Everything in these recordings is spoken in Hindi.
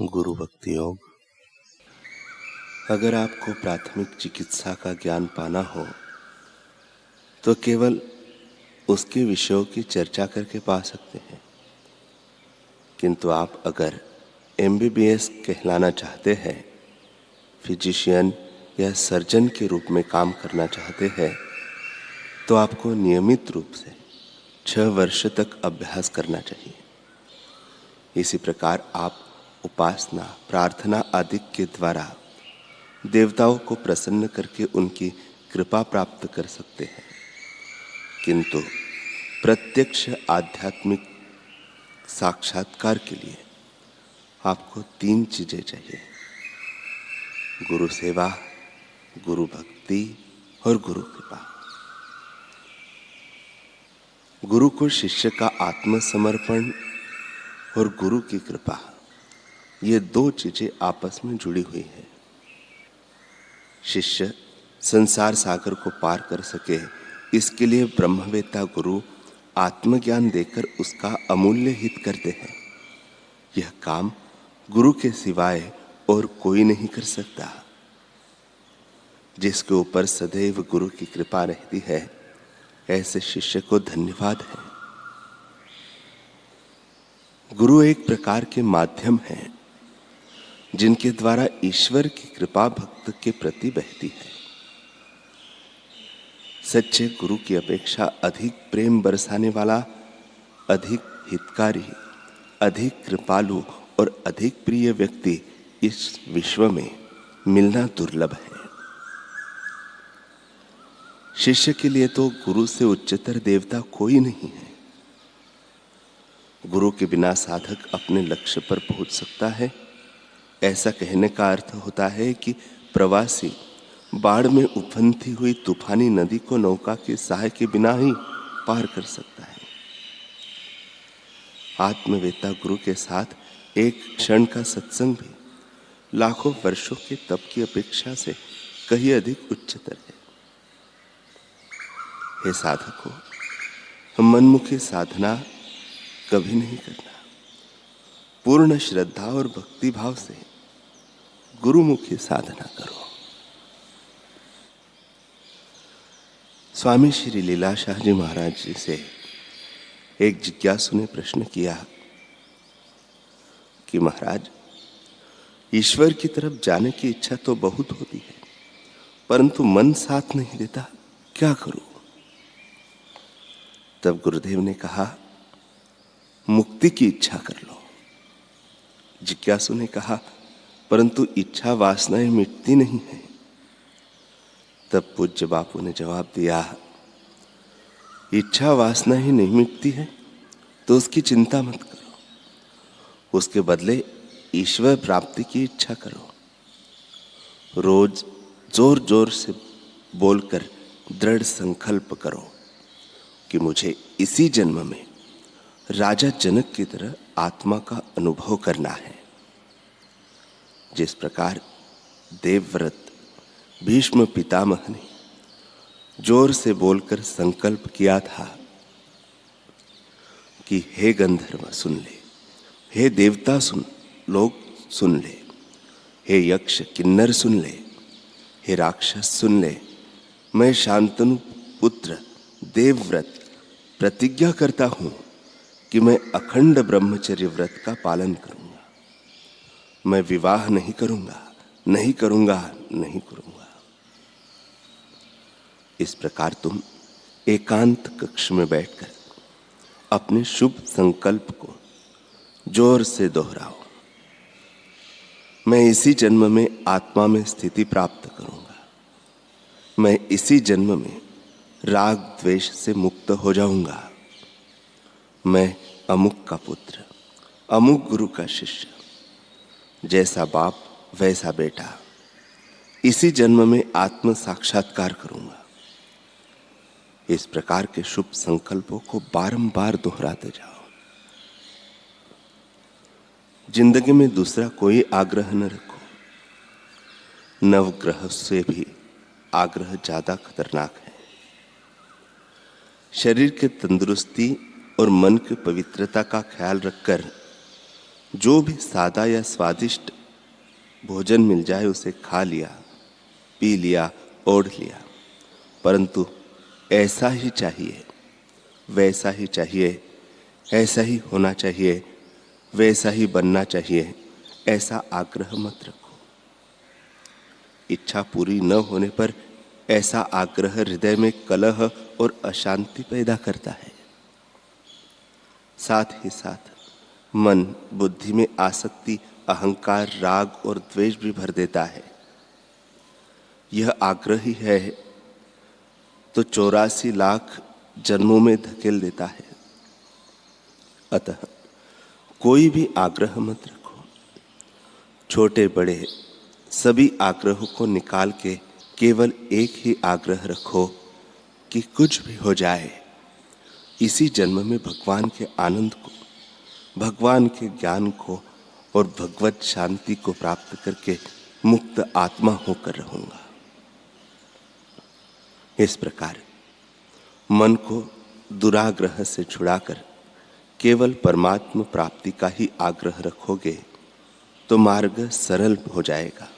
गुरु भक्ति योग। अगर आपको प्राथमिक चिकित्सा का ज्ञान पाना हो तो केवल उसके विषयों की चर्चा करके पा सकते हैं, किंतु आप अगर MBBS कहलाना चाहते हैं, फिजिशियन या सर्जन के रूप में काम करना चाहते हैं, तो आपको नियमित रूप से 6 वर्ष तक अभ्यास करना चाहिए। इसी प्रकार आप उपासना, प्रार्थना आदि के द्वारा देवताओं को प्रसन्न करके उनकी कृपा प्राप्त कर सकते हैं, किंतु प्रत्यक्ष आध्यात्मिक साक्षात्कार के लिए आपको 3 चीजें चाहिए: गुरु सेवा, गुरु भक्ति और गुरु कृपा। गुरु को शिष्य का आत्मसमर्पण और गुरु की कृपा, ये 2 चीजें आपस में जुड़ी हुई हैं। शिष्य संसार सागर को पार कर सके, इसके लिए ब्रह्मवेत्ता गुरु आत्मज्ञान देकर उसका अमूल्य हित करते हैं। यह काम गुरु के सिवाय और कोई नहीं कर सकता। जिसके ऊपर सदैव गुरु की कृपा रहती है, ऐसे शिष्य को धन्यवाद है। गुरु एक प्रकार के माध्यम हैं जिनके द्वारा ईश्वर की कृपा भक्त के प्रति बहती है। सच्चे गुरु की अपेक्षा अधिक प्रेम बरसाने वाला, अधिक हितकारी, अधिक कृपालु और अधिक प्रिय व्यक्ति इस विश्व में मिलना दुर्लभ है। शिष्य के लिए तो गुरु से उच्चतर देवता कोई नहीं है। गुरु के बिना साधक अपने लक्ष्य पर पहुंच सकता है, ऐसा कहने का अर्थ होता है कि प्रवासी बाढ़ में उफनती हुई तूफानी नदी को नौका के सहाय के बिना ही पार कर सकता है। आत्मवेत्ता गुरु के साथ एक क्षण का सत्संग भी लाखों वर्षों के तप की अपेक्षा से कहीं अधिक उच्चतर है। हे साधकों, मनमुखी साधना कभी नहीं करना। पूर्ण श्रद्धा और भक्ति भाव से गुरुमुखी साधना करो। स्वामी श्री लीलाशाह जी महाराज जी से एक जिज्ञासु ने प्रश्न किया कि महाराज, ईश्वर की तरफ जाने की इच्छा तो बहुत होती है, परंतु मन साथ नहीं देता, क्या करूं? तब गुरुदेव ने कहा, मुक्ति की इच्छा कर लो। जिज्ञासु ने कहा, परंतु इच्छा वासनाएं मिटती नहीं है। तब पूज्य बापू ने जवाब दिया, इच्छा वासना ही नहीं मिटती है तो उसकी चिंता मत करो, उसके बदले ईश्वर प्राप्ति की इच्छा करो। रोज जोर जोर से बोलकर दृढ़ संकल्प करो कि मुझे इसी जन्म में राजा जनक की तरह आत्मा का अनुभव करना है। जिस प्रकार देवव्रत भीष्म पितामह ने जोर से बोलकर संकल्प किया था कि हे गंधर्व सुन ले, हे देवता सुन, लोग सुन ले, हे यक्ष किन्नर सुन ले, हे राक्षस सुन ले, मैं शांतनु पुत्र देवव्रत प्रतिज्ञा करता हूं कि मैं अखंड ब्रह्मचर्य व्रत का पालन करूंगा। मैं विवाह नहीं करूंगा, नहीं करूंगा, नहीं करूंगा। इस प्रकार तुम एकांत कक्ष में बैठकर अपने शुभ संकल्प को जोर से दोहराओ। मैं इसी जन्म में आत्मा में स्थिति प्राप्त करूंगा। मैं इसी जन्म में राग द्वेष से मुक्त हो जाऊंगा। मैं अमुक का पुत्र, अमुक गुरु का शिष्य, जैसा बाप वैसा बेटा, इसी जन्म में आत्म साक्षात्कार करूंगा। इस प्रकार के शुभ संकल्पों को बारंबार दोहराते जाओ। जिंदगी में दूसरा कोई आग्रह न रखो। नवग्रह से भी आग्रह ज्यादा खतरनाक है। शरीर के तंदुरुस्ती और मन की पवित्रता का ख्याल रखकर जो भी सादा या स्वादिष्ट भोजन मिल जाए उसे खा लिया, पी लिया, ओढ़ लिया, परंतु ऐसा ही चाहिए, वैसा ही चाहिए, ऐसा ही होना चाहिए, वैसा ही बनना चाहिए, ऐसा आग्रह मत रखो। इच्छा पूरी न होने पर ऐसा आग्रह हृदय में कलह और अशांति पैदा करता है। साथ ही साथ मन बुद्धि में आसक्ति, अहंकार, राग और द्वेष भी भर देता है। यह आग्रह ही है तो 84 लाख जन्मों में धकेल देता है। अतः कोई भी आग्रह मत रखो। छोटे बड़े सभी आग्रहों को निकाल के केवल एक ही आग्रह रखो कि कुछ भी हो जाए, इसी जन्म में भगवान के आनंद को, भगवान के ज्ञान को और भगवत शांति को प्राप्त करके मुक्त आत्मा होकर रहूंगा। इस प्रकार मन को दुराग्रह से छुड़ाकर केवल परमात्मा प्राप्ति का ही आग्रह रखोगे तो मार्ग सरल हो जाएगा।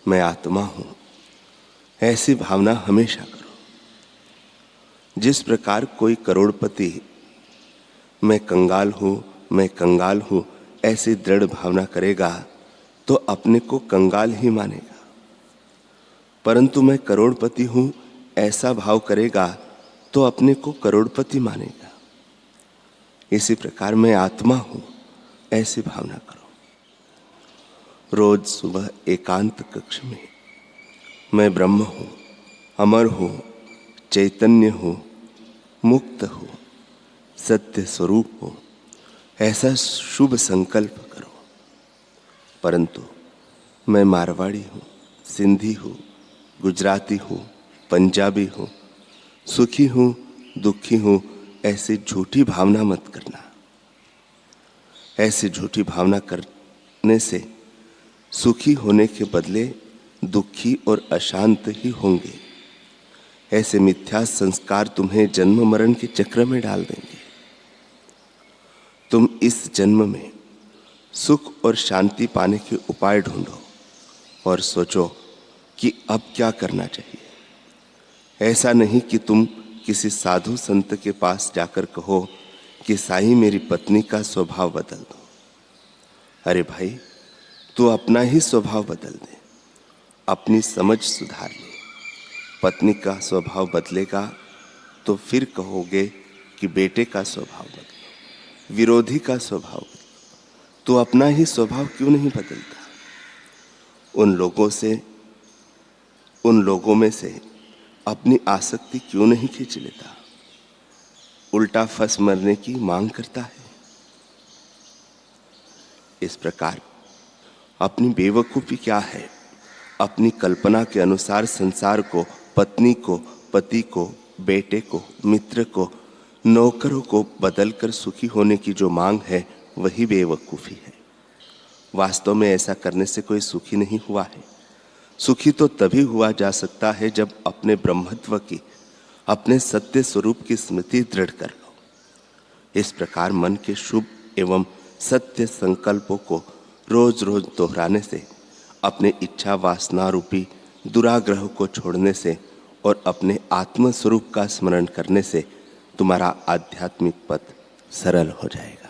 मैं आत्मा हूं, ऐसी भावना हमेशा करो। जिस प्रकार कोई करोड़पति मैं कंगाल हूं ऐसी दृढ़ भावना करेगा तो अपने को कंगाल ही मानेगा, परंतु मैं करोड़पति हूं ऐसा भाव करेगा तो अपने को करोड़पति मानेगा। इसी प्रकार मैं आत्मा हूं ऐसी भावना करो। रोज सुबह एकांत कक्ष में मैं ब्रह्म हूं, अमर हूं, चैतन्य हूं, मुक्त हूं, सत्य स्वरूप हूं, ऐसा शुभ संकल्प करो। परंतु मैं मारवाड़ी हूं, सिंधी हूं, गुजराती हूं, पंजाबी हूं, सुखी हूं, दुखी हूं, ऐसी झूठी भावना मत करना। ऐसी झूठी भावना करने से सुखी होने के बदले दुखी और अशांत ही होंगे। ऐसे मिथ्या संस्कार तुम्हें जन्म मरण के चक्र में डाल देंगे। तुम इस जन्म में सुख और शांति पाने के उपाय ढूंढो और सोचो कि अब क्या करना चाहिए। ऐसा नहीं कि तुम किसी साधु संत के पास जाकर कहो कि साईं मेरी पत्नी का स्वभाव बदल दो। अरे भाई, तू अपना ही स्वभाव बदल दे, अपनी समझ सुधार ले। पत्नी का स्वभाव बदलेगा तो फिर कहोगे कि बेटे का स्वभाव बदलो, विरोधी का स्वभाव बदलो। तू अपना ही स्वभाव क्यों नहीं बदलता? उन लोगों में से अपनी आसक्ति क्यों नहीं खींच लेता? उल्टा फंस मरने की मांग करता है। इस प्रकार अपनी बेवकूफी क्या है? अपनी कल्पना के अनुसार संसार को, पत्नी को, पति को, बेटे को, मित्र को, नौकरों को बदलकर सुखी होने की जो मांग है वही बेवकूफी है। वास्तव में ऐसा करने से कोई सुखी नहीं हुआ है। सुखी तो तभी हुआ जा सकता है जब अपने ब्रह्मत्व की, अपने सत्य स्वरूप की स्मृति दृढ़ कर लो। इस प्रकार मन के शुभ एवं सत्य संकल्पों को रोज रोज दोहराने से, अपने इच्छा वासना रूपी दुराग्रह को छोड़ने से और अपने आत्म स्वरूप का स्मरण करने से तुम्हारा आध्यात्मिक पथ सरल हो जाएगा।